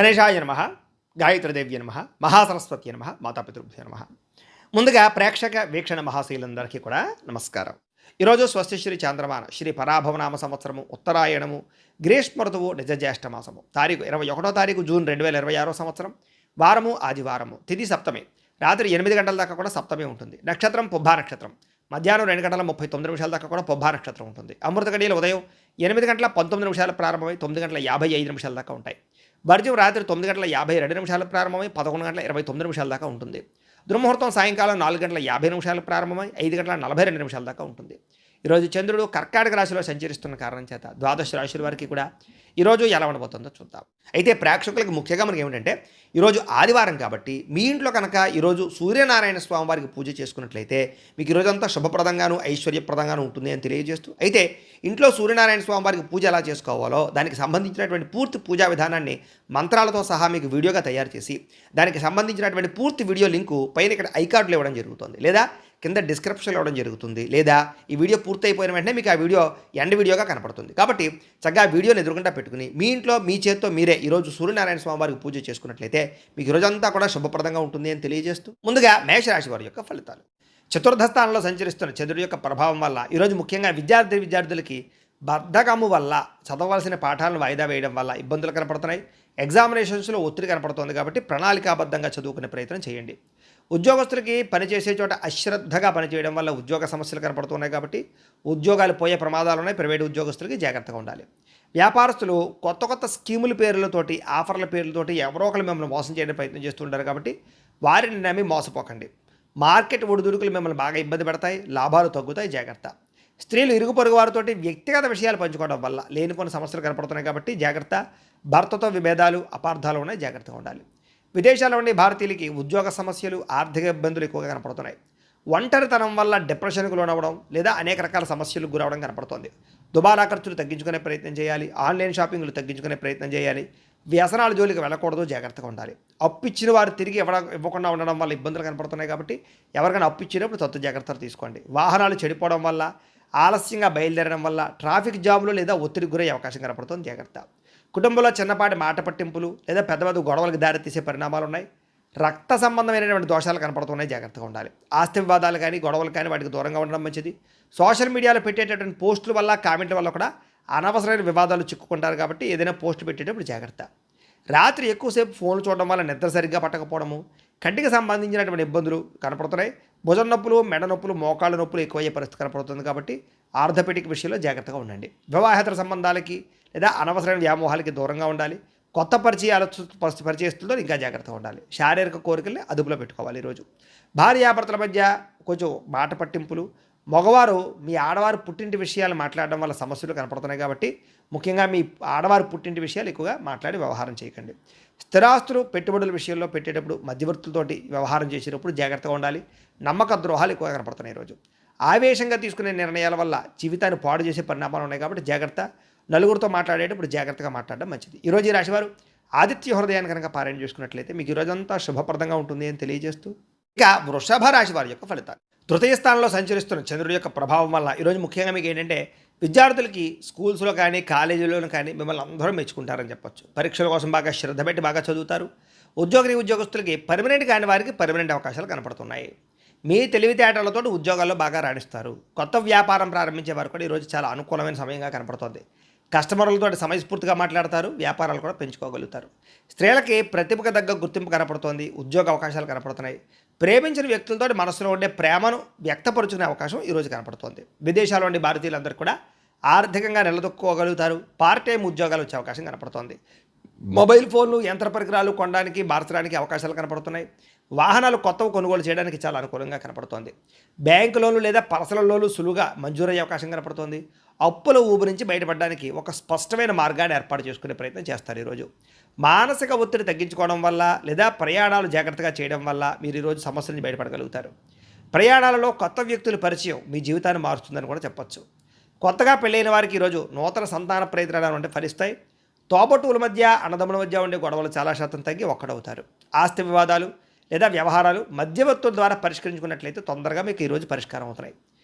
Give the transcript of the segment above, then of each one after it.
గణేశాయ నమ, గాయత్రీదేవ్య నమ, మహాసరస్వతి నమ, మాతాపితృభ్యో నమ. ముందుగా ప్రేక్షక వీక్షణ మహాశీలందరికీ కూడా నమస్కారం. ఈరోజు స్వస్తిశ్రీ చాంద్రమాన శ్రీ పరాభవనామ సంవత్సరము ఉత్తరాయణము గ్రీష్మ ఋతువు నిజ జ్యేష్ఠ మాసము తారీఖు 21వ తారీఖు జూన్ 2026 సంవత్సరం. వారము ఆదివారము, తిథి సప్తమి, రాత్రి 8 గంటల దాకా కూడా సప్తమి ఉంటుంది. నక్షత్రం పుబ్బా నక్షత్రం, మధ్యాహ్నం 2 గంటల 39 నిమిషాల దాకా కూడా పుబ్బా నక్షత్రం ఉంటుంది. అమృత గడియలు ఉదయం 8 గంటల 19 నిమిషాలు ప్రారంభమై 9 గంటల 55 నిమిషాల దాకా ఉంటాయి. వర్జ్యం రాత్రి 9 గంటల 52 నిమిషాలు ప్రారంభమై 11 గంటల 29 నిమిషాల దాకా ఉంటుంది. దుర్ముహూర్తం సాయంకాలం 4 గంటల 50 నిమిషాలు ప్రారంభమై 5 గంటల 42 నిమిషాల దాకా ఉంటుంది. ఈరోజు చంద్రుడు కర్కాటక రాశిలో సంచరిస్తున్న కారణం చేత ద్వాదశ రాశుల వారికి కూడా ఈరోజు ఎలా ఉండబోతుందో చూద్దాం. అయితే ప్రేక్షకులకు ముఖ్యంగా మనకి ఏమిటంటే ఈరోజు ఆదివారం కాబట్టి మీ ఇంట్లో కనుక ఈరోజు సూర్యనారాయణ స్వామి వారికి పూజ చేసుకున్నట్లయితే మీకు ఈరోజంతా శుభప్రదంగాను ఐశ్వర్యప్రదంగాను ఉంటుంది అని తెలియజేస్తూ, అయితే ఇంట్లో సూర్యనారాయణ స్వామి వారికి పూజ ఎలా చేసుకోవాలో దానికి సంబంధించినటువంటి పూర్తి పూజా విధానాన్ని మంత్రాలతో సహా మీకు వీడియోగా తయారు చేసి దానికి సంబంధించినటువంటి పూర్తి వీడియో లింకు పైన ఇక్కడ ఐకార్డులో ఇవ్వడం జరుగుతుంది, లేదా కింద డిస్క్రిప్షన్లో ఇవ్వడం జరుగుతుంది, లేదా ఈ వీడియో పూర్తయిపోయిన వెంటనే మీకు ఆ వీడియో ఎండ్ వీడియోగా కనపడుతుంది. కాబట్టి చక్కగా వీడియోని ఎదురుకుండా పెట్టుకుని మీ ఇంట్లో మీ చేత్తో మీరే ఈరోజు సూర్యనారాయణ స్వామి వారికి పూజ చేసుకున్నట్లయితే మీకు ఈరోజంతా కూడా శుభప్రదంగా ఉంటుంది అని తెలియజేస్తూ, ముందుగా మేషరాశి వారి యొక్క ఫలితాలు. చతుర్థ స్థానంలో సంచరిస్తున్న చంద్రుడి యొక్క ప్రభావం వల్ల ఈరోజు ముఖ్యంగా విద్యార్థులకి బద్ధకము వల్ల చదవలసిన పాఠాలను వాయిదా వేయడం వల్ల ఇబ్బందులు కనపడుతున్నాయి. ఎగ్జామినేషన్స్లో ఒత్తిడి కనపడుతుంది కాబట్టి ప్రణాళికాబద్ధంగా చదువుకునే ప్రయత్నం చేయండి. ఉద్యోగస్తులకి పనిచేసే చోట అశ్రద్ధగా పనిచేయడం వల్ల ఉద్యోగ సమస్యలు కనపడుతున్నాయి కాబట్టి ఉద్యోగాలు పోయే ప్రమాదాలు ఉన్నాయి. ప్రైవేటు ఉద్యోగస్తులకి జాగ్రత్తగా ఉండాలి. వ్యాపారస్తులు కొత్త కొత్త స్కీముల పేర్లతోటి ఆఫర్ల పేర్లతోటి ఎవరో ఒకరు మిమ్మల్ని మోసం చేయడానికి ప్రయత్నం చేస్తుంటారు కాబట్టి వారిని నమ్మి మోసపోకండి. మార్కెట్ ఒడిదుడుకులు మిమ్మల్ని బాగా ఇబ్బంది పెడతాయి, లాభాలు తగ్గుతాయి, జాగ్రత్త. స్త్రీలు ఇరుగు పొరుగు వారితోటి వ్యక్తిగత విషయాలు పంచుకోవడం వల్ల లేనిపోని సమస్యలు కనపడుతున్నాయి కాబట్టి జాగ్రత్త. భర్తతో విభేదాలు అపార్థాలు ఉన్నాయి, జాగ్రత్తగా ఉండాలి. విదేశాల్లో ఉండే భారతీయులకి ఉద్యోగ సమస్యలు ఆర్థిక ఇబ్బందులు ఎక్కువగా కనపడుతున్నాయి. ఒంటరితనం వల్ల డిప్రెషన్కు లోనవ్వడం లేదా అనేక రకాల సమస్యలకు గురవడం కనపడుతోంది. దుబారా ఖర్చులు తగ్గించుకునే ప్రయత్నం చేయాలి. ఆన్లైన్ షాపింగ్లు తగ్గించుకునే ప్రయత్నం చేయాలి. వ్యసనాల జోలికి వెళ్ళకూడదు, జాగ్రత్తగా ఉండాలి. అప్పు ఇచ్చిన వారు తిరిగి ఇవ్వకుండా ఉండడం వల్ల ఇబ్బందులు కనపడుతున్నాయి కాబట్టి ఎవరికైనా అప్పు ఇచ్చినప్పుడు తత్తు జాగ్రత్తలు తీసుకోండి. వాహనాలు చెడిపోవడం వల్ల, ఆలస్యంగా బయలుదేరడం వల్ల ట్రాఫిక్ జాములు లేదా ఒత్తిడికి గురయ్యే అవకాశం కనపడుతుంది, జాగ్రత్త. కుటుంబంలో చిన్నపాటి మాట పట్టింపులు లేదా పెద్ద పెద్ద గొడవలకు దారితీసే పరిణామాలు ఉన్నాయి. రక్త సంబంధమైనటువంటి దోషాలు కనపడుతున్నాయి, జాగ్రత్తగా ఉండాలి. ఆస్తి వివాదాలు కానీ గొడవలు కానీ వాటికి దూరంగా ఉండడం మంచిది. సోషల్ మీడియాలో పెట్టేటటువంటి పోస్టుల వల్ల కామెంట్ల వల్ల కూడా అనవసరమైన వివాదాలు చిక్కుకుంటారు కాబట్టి ఏదైనా పోస్ట్ పెట్టేటప్పుడు జాగ్రత్త. రాత్రి ఎక్కువసేపు ఫోన్లు చూడడం వల్ల నిద్ర సరిగ్గా పట్టకపోవడము, కంటికి సంబంధించినటువంటి ఇబ్బందులు కనపడుతున్నాయి. భుజం నొప్పులు, మెడ నొప్పులు, మోకాళ్ళ నొప్పులు ఎక్కువయ్యే పరిస్థితి కనపడుతుంది కాబట్టి ఆర్థోపెడిక్ విషయంలో జాగ్రత్తగా ఉండండి. వివాహేతర సంబంధాలకి లేదా అనవసరమైన వ్యామోహాలకి దూరంగా ఉండాలి. కొత్త పరిచయస్తులతో ఇంకా జాగ్రత్తగా ఉండాలి. శారీరక కోరికల్ని అదుపులో పెట్టుకోవాలి. ఈరోజు భార్యాభర్తల మధ్య కొంచెం మాట పట్టింపులు, మగవారు మీ ఆడవారు పుట్టింటి విషయాలు మాట్లాడడం వల్ల సమస్యలు కనపడుతున్నాయి కాబట్టి ముఖ్యంగా మీ ఆడవారు పుట్టింటి విషయాలు ఎక్కువగా మాట్లాడి వ్యవహారం చేయకండి. స్థిరాస్తులు పెట్టుబడుల విషయంలో పెట్టేటప్పుడు మధ్యవర్తులతోటి వ్యవహారం చేసేటప్పుడు జాగ్రత్తగా ఉండాలి. నమ్మక ద్రోహాలు ఎక్కువగా కనపడుతున్నాయి. ఈరోజు ఆవేశంగా తీసుకునే నిర్ణయాల వల్ల జీవితాన్ని పాడు చేసే పరిణామాలు ఉన్నాయి కాబట్టి జాగ్రత్త. నలుగురితో మాట్లాడేటప్పుడు జాగ్రత్తగా మాట్లాడడం మంచిది. ఈరోజు ఈ రాశివారు ఆదిత్య హృదయాన్ని కనుక పారాయణ చేసుకున్నట్లయితే మీకు ఈరోజంతా శుభప్రదంగా ఉంటుంది అని తెలియజేస్తూ, ఇక వృషభ రాశి వారి యొక్క ఫలితాలు. తృతీయ స్థానంలో సంచరిస్తున్న చంద్రుడి యొక్క ప్రభావం వల్ల ఈరోజు ముఖ్యంగా మీకు ఏంటంటే విద్యార్థులకి స్కూల్స్లో కానీ కాలేజీలోనూ కానీ మిమ్మల్ని అందరూ మెచ్చుకుంటారని చెప్పొచ్చు. పరీక్షల కోసం బాగా శ్రద్ధ పెట్టి బాగా చదువుతారు. ఉద్యోగస్తులకి పర్మనెంట్ కాని వారికి పర్మనెంట్ అవకాశాలు కనపడుతున్నాయి. మీ తెలివితేటలతో ఉద్యోగాల్లో బాగా రాణిస్తారు. కొత్త వ్యాపారం ప్రారంభించే వారు కూడా ఈరోజు చాలా అనుకూలమైన సమయంగా కనపడుతుంది. కస్టమర్లతో సమయస్ఫూర్తిగా మాట్లాడతారు, వ్యాపారాలు కూడా పెంచుకోగలుగుతారు. స్త్రీలకి ప్రతిభకు తగ్గ గుర్తింపు కనపడుతోంది, ఉద్యోగ అవకాశాలు కనపడుతున్నాయి. ప్రేమించిన వ్యక్తులతో మనసులో ఉండే ప్రేమను వ్యక్తపరుచుకునే అవకాశం ఈరోజు కనపడుతోంది. విదేశాల్లో ఉండే భారతీయులందరూ కూడా ఆర్థికంగా నిలదొక్కుకోగలుగుతారు. పార్ట్ టైం ఉద్యోగాలు వచ్చే అవకాశం కనపడుతోంది. మొబైల్ ఫోన్లు, యంత్ర పరికరాలు కొనడానికి మార్చడానికి అవకాశాలు కనపడుతున్నాయి. వాహనాలు కొత్తవి కొనుగోలు చేయడానికి చాలా అనుకూలంగా కనపడుతోంది. బ్యాంకు లోన్లు లేదా పర్సనల్ లోన్లు సులువుగా మంజూరయ్యే అవకాశం కనపడుతోంది. అప్పుల ఊబి నుంచి బయటపడడానికి ఒక స్పష్టమైన మార్గాన్ని ఏర్పాటు చేసుకునే ప్రయత్నం చేస్తారు. ఈరోజు మానసిక ఒత్తిడి తగ్గించుకోవడం వల్ల లేదా ప్రయాణాలు జాగ్రత్తగా చేయడం వల్ల మీరు ఈరోజు సమస్యల నుంచి బయటపడగలుగుతారు. ప్రయాణాలలో కొత్త వ్యక్తుల పరిచయం మీ జీవితాన్ని మారుస్తుందని కూడా చెప్పచ్చు. కొత్తగా పెళ్ళైన వారికి ఈరోజు నూతన సంతాన ప్రయత్నాలు అంటే ఫలిస్తాయి. తోబట్టువుల మధ్య అన్నదమ్ముల మధ్య ఉండే గొడవలు చాలా శాతం తగ్గి ఒక్కడవుతారు. ఆస్తి వివాదాలు లేదా వ్యవహారాలు మధ్యవర్తుల ద్వారా పరిష్కరించుకున్నట్లయితే తొందరగా మీకు ఈరోజు పరిష్కారం అవుతున్నాయి.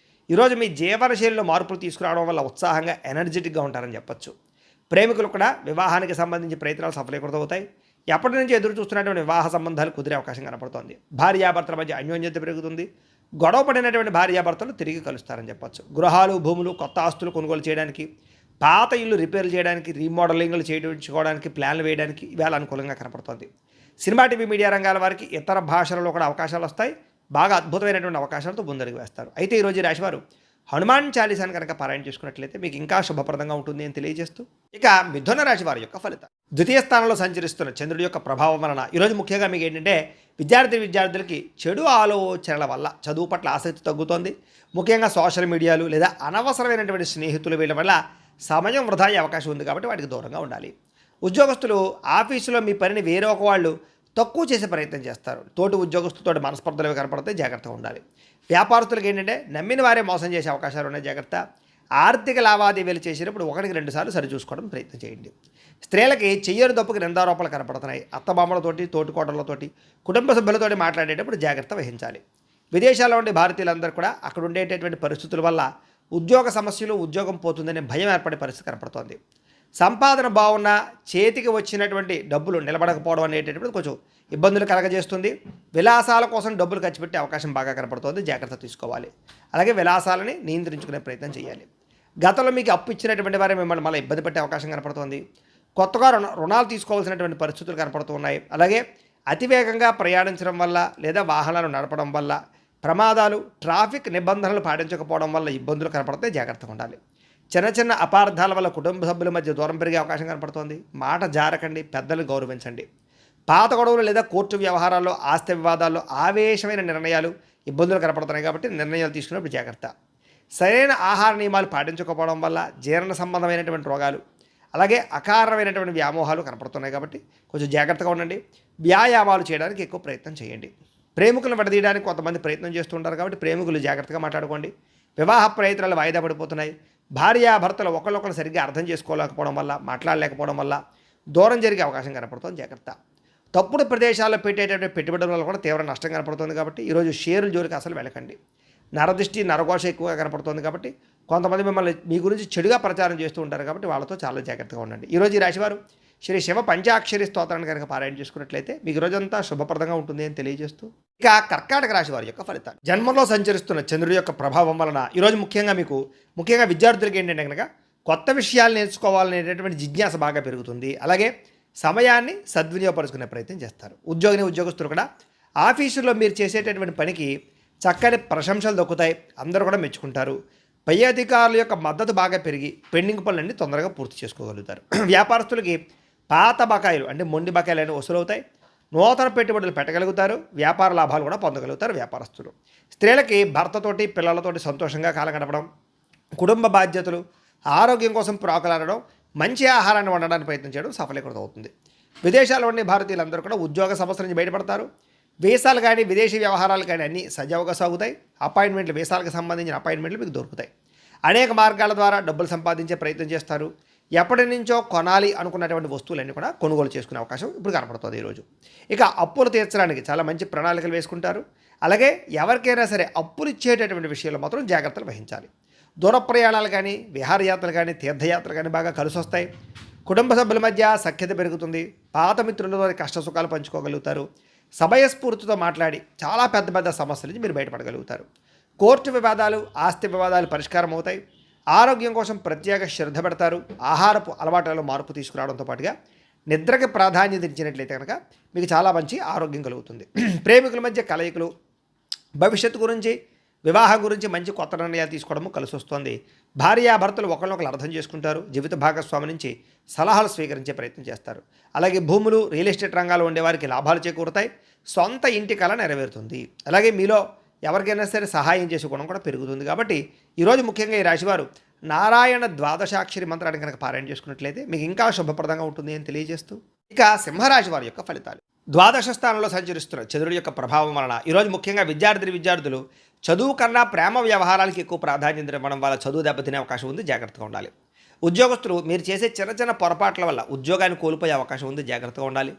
ఈరోజు మీ జీవనశైలిలో మార్పులు తీసుకురావడం వల్ల ఉత్సాహంగా ఎనర్జెటిక్గా ఉంటారని చెప్పచ్చు. ప్రేమికులు కూడా వివాహానికి సంబంధించి ప్రయత్నాలు సఫలీకృతమవుతాయి. ఎప్పటి నుంచి ఎదురు చూస్తున్నటువంటి వివాహ సంబంధాలు కుదిరే అవకాశం కనపడుతోంది. భార్యాభర్తల మధ్య అన్యోన్యత పెరుగుతుంది. గొడవ పడినటువంటి భార్యాభర్తలు తిరిగి కలుస్తారని చెప్పొచ్చు. గృహాలు, భూములు, కొత్త ఆస్తులు కొనుగోలు చేయడానికి, పాత ఇల్లు రిపేర్లు చేయడానికి, రీమోడలింగ్లు చేయించుకోవడానికి, ప్లాన్లు వేయడానికి ఇవాళ అనుకూలంగా కనపడుతోంది. సినిమా, టీవీ, మీడియా రంగాల వారికి ఇతర భాషలలో కూడా అవకాశాలు వస్తాయి. బాగా అద్భుతమైనటువంటి అవకాశాలతో ముందడుగు వేస్తారు. అయితే ఈరోజు ఈ రాశివారు హనుమాన్ చాలీసాను కనుక పారాయణ చేసుకున్నట్లయితే మీకు ఇంకా శుభప్రదంగా ఉంటుంది అని తెలియజేస్తూ, ఇక మిథున రాశి వారి యొక్క ఫలితం. ద్వితీయ స్థానంలో సంచరిస్తున్న చంద్రుడి యొక్క ప్రభావం వలన ఈరోజు ముఖ్యంగా మీకు ఏంటంటే విద్యార్థులకి చెడు ఆలోచనల వల్ల చదువు పట్ల ఆసక్తి తగ్గుతోంది. ముఖ్యంగా సోషల్ మీడియాలు లేదా అనవసరమైనటువంటి స్నేహితులు వీళ్ళ వల్ల సమయం వృధా అయ్యే అవకాశం ఉంది కాబట్టి వాటికి దూరంగా ఉండాలి. ఉద్యోగస్తులు ఆఫీసులో మీ పనిని వేరే ఒక వాళ్ళు తక్కువ చేసే ప్రయత్నం చేస్తారు. తోటి ఉద్యోగస్తులతో మనస్పర్ధలు కనపడితే జాగ్రత్తగా ఉండాలి. వ్యాపారస్తులకు ఏంటంటే నమ్మిన వారే మోసం చేసే అవకాశాలు ఉన్నాయి, జాగ్రత్త. ఆర్థిక లావాదేవీలు చేసేటప్పుడు 1-2 సార్లు సరిచూసుకోవడం ప్రయత్నం చేయండి. స్త్రీలకి చెయ్యని తప్పుకి నిందారోపణలు కనపడుతున్నాయి. అత్తమామలతోటి, తోటికోటలతోటి, కుటుంబ సభ్యులతోటి మాట్లాడేటప్పుడు జాగ్రత్త వహించాలి. విదేశాల్లో ఉండే భారతీయులందరూ కూడా అక్కడ ఉండేటటువంటి పరిస్థితుల వల్ల ఉద్యోగ సమస్యలు, ఉద్యోగం పోతుందనే భయం ఏర్పడే పరిస్థితి కనపడుతోంది. సంపాదన బాగున్నా చేతికి వచ్చినటువంటి డబ్బులు నిలబడకపోవడం అనేటటువంటి కొంచెం ఇబ్బందులు కలగజేస్తుంది. విలాసాల కోసం డబ్బులు ఖర్చు పెట్టే అవకాశం బాగా కనపడుతుంది, జాగ్రత్త తీసుకోవాలి. అలాగే విలాసాలని నియంత్రించుకునే ప్రయత్నం చేయాలి. గతంలో మీకు అప్పు ఇచ్చినటువంటి వారే మిమ్మల్ని మళ్ళీ ఇబ్బంది పెట్టే అవకాశం కనపడుతుంది. కొత్తగా రుణాలు తీసుకోవాల్సినటువంటి పరిస్థితులు కనపడుతూ ఉన్నాయి. అలాగే అతివేగంగా ప్రయాణించడం వల్ల లేదా వాహనాలు నడపడం వల్ల ప్రమాదాలు, ట్రాఫిక్ నిబంధనలు పాటించకపోవడం వల్ల ఇబ్బందులు కనపడితే జాగ్రత్తగా ఉండాలి. చిన్న చిన్న అపార్థాల వల్ల కుటుంబ సభ్యుల మధ్య దూరం పెరిగే అవకాశం కనపడుతోంది. మాట జారకండి, పెద్దలు గౌరవించండి. పాత గొడవలు లేదా కోర్టు వ్యవహారాల్లో, ఆస్తి వివాదాల్లో ఆవేశమైన నిర్ణయాలు, ఇబ్బందులు కనపడుతున్నాయి కాబట్టి నిర్ణయాలు తీసుకున్నప్పుడు జాగ్రత్త. సరైన ఆహార నియమాలు పాటించకపోవడం వల్ల జీర్ణ సంబంధమైనటువంటి రోగాలు, అలాగే అకారణమైనటువంటి వ్యామోహాలు కనపడుతున్నాయి కాబట్టి కొంచెం జాగ్రత్తగా ఉండండి. వ్యాయామాలు చేయడానికి ఎక్కువ ప్రయత్నం చేయండి. ప్రేమికులను విడదీయడానికి కొంతమంది ప్రయత్నం చేస్తుంటారు కాబట్టి ప్రేమికులు జాగ్రత్తగా మాట్లాడుకోండి. వివాహ ప్రయత్నాలు వాయిదా పడిపోతున్నాయి. భార్యాభర్తలు ఒకరినొకరు సరిగ్గా అర్థం చేసుకోలేకపోవడం వల్ల, మాట్లాడలేకపోవడం వల్ల దూరం జరిగే అవకాశం కనపడుతుంది, జాగ్రత్త. తప్పుడు ప్రదేశాల్లో పెట్టేటటువంటి పెట్టుబడుల వల్ల కూడా తీవ్ర నష్టం కనపడుతుంది కాబట్టి ఈరోజు షేర్ల జోలికి అసలు వెళ్ళకండి. నరదృష్టి, నరఘోష ఎక్కువగా కనపడుతుంది కాబట్టి కొంతమంది మిమ్మల్ని మీ గురించి చెడుగా ప్రచారం చేస్తూ ఉంటారు కాబట్టి వాళ్ళతో చాలా జాగ్రత్తగా ఉండండి. ఈరోజు ఈ రాశివారు శ్రీ శివ పంచాక్షరి స్తోత్రాన్ని కనుక పారాయణ చేసుకున్నట్లయితే మీకు రోజంతా శుభప్రదంగా ఉంటుంది అని తెలియజేస్తూ, ఇక కర్కాటక రాశి వారి యొక్క ఫలితాలు. జన్మంలో సంచరిస్తున్న చంద్రుడి యొక్క ప్రభావం వలన ఈరోజు ముఖ్యంగా విద్యార్థులకి ఏంటంటే కనుక కొత్త విషయాలు నేర్చుకోవాలనేటటువంటి జిజ్ఞాస బాగా పెరుగుతుంది. అలాగే సమయాన్ని సద్వినియోగపరుచుకునే ప్రయత్నం చేస్తారు. ఉద్యోగస్తులు కూడా ఆఫీసులో మీరు చేసేటటువంటి పనికి చక్కని ప్రశంసలు దొక్కుతాయి, అందరూ కూడా మెచ్చుకుంటారు. పై అధికారుల యొక్క మద్దతు బాగా పెరిగి పెండింగ్ పనులన్నీ తొందరగా పూర్తి చేసుకోగలుగుతారు. వ్యాపారస్తులకి పాత బకాయిలు అంటే మొండి బకాయిలు అనేవి వసూలవుతాయి. నూతన పెట్టుబడులు పెట్టగలుగుతారు. వ్యాపార లాభాలు కూడా పొందగలుగుతారు వ్యాపారస్తులు. స్త్రీలకి భర్తతోటి, పిల్లలతోటి సంతోషంగా కాలం గడపడం, కుటుంబ బాధ్యతలు, ఆరోగ్యం కోసం ప్రాకులాడడం, మంచి ఆహారాన్ని వండడానికి ప్రయత్నం చేయడం సఫలీకృతం అవుతుంది. విదేశాల్లో ఉండే భారతీయులందరూ కూడా ఉద్యోగ సమస్యల నుంచి బయటపడతారు. వీసాలు కానీ, విదేశీ వ్యవహారాలు కానీ అన్నీ సజావుగా సాగుతాయి. వీసాలకు సంబంధించిన అపాయింట్మెంట్లు మీకు దొరుకుతాయి. అనేక మార్గాల ద్వారా డబ్బులు సంపాదించే ప్రయత్నం చేస్తారు. ఎప్పటి నుంచో కొనాలి అనుకున్నటువంటి వస్తువులన్నీ కూడా కొనుగోలు చేసుకునే అవకాశం ఇప్పుడు కనపడుతుంది ఈరోజు. ఇక అప్పులు తీర్చడానికి చాలా మంచి ప్రణాళికలు వేసుకుంటారు. అలాగే ఎవరికైనా సరే అప్పులు ఇచ్చేటటువంటి విషయంలో మాత్రం జాగ్రత్తలు వహించాలి. దూర ప్రయాణాలు కానీ, విహారయాత్రలు కానీ, తీర్థయాత్రలు కానీ బాగా కలిసి వస్తాయి. కుటుంబ సభ్యుల మధ్య సఖ్యత పెరుగుతుంది. పాత మిత్రులతో కష్ట సుఖాలు పంచుకోగలుగుతారు. సమయస్ఫూర్తితో మాట్లాడి చాలా పెద్ద సమస్యల నుంచి మీరు బయటపడగలుగుతారు. కోర్టు వివాదాలు, ఆస్తి వివాదాలు పరిష్కారం అవుతాయి. ఆరోగ్యం కోసం ప్రత్యేక శ్రద్ధ పెడతారు. ఆహారపు అలవాట్లలో మార్పు తీసుకురావడంతో పాటుగా నిద్రకి ప్రాధాన్యత ఇచ్చినట్లయితే కనుక మీకు చాలా మంచి ఆరోగ్యం కలుగుతుంది. ప్రేమికుల మధ్య కలయికలు, భవిష్యత్తు గురించి, వివాహం గురించి మంచి కొత్త నిర్ణయాలు తీసుకోవడము కలిసి వస్తుంది. భార్యాభర్తలు ఒకరినొకరు అర్థం చేసుకుంటారు. జీవిత భాగస్వామి నుంచి సలహాలు స్వీకరించే ప్రయత్నం చేస్తారు. అలాగే భూములు, రియల్ ఎస్టేట్ రంగాల్లో ఉండేవారికి లాభాలు చేకూరుతాయి. సొంత ఇంటి కళ నెరవేరుతుంది. అలాగే మీలో ఎవరికైనా సరే సహాయం చేసే గుణం కూడా పెరుగుతుంది. కాబట్టి ఈరోజు ముఖ్యంగా ఈ రాశివారు నారాయణ ద్వాదశాక్షరి మంత్రాన్ని కనుక పారాయణ చేసుకున్నట్లయితే మీకు ఇంకా శుభప్రదంగా ఉంటుంది అని తెలియజేస్తూ, ఇక సింహరాశి వారి యొక్క ఫలితాలు. ద్వాదశ స్థానంలో సంచరిస్తున్న చంద్రుడి యొక్క ప్రభావం వలన ఈరోజు ముఖ్యంగా విద్యార్థులు చదువు కన్నా ప్రేమ వ్యవహారాలకి ఎక్కువ ప్రాధాన్యత ఇవ్వడం వల్ల చదువు దెబ్బతినే అవకాశం ఉంది, జాగ్రత్తగా ఉండాలి. ఉద్యోగస్తులు మీరు చేసే చిన్న పొరపాట్ల వల్ల ఉద్యోగాన్ని కోల్పోయే అవకాశం ఉంది, జాగ్రత్తగా ఉండాలి.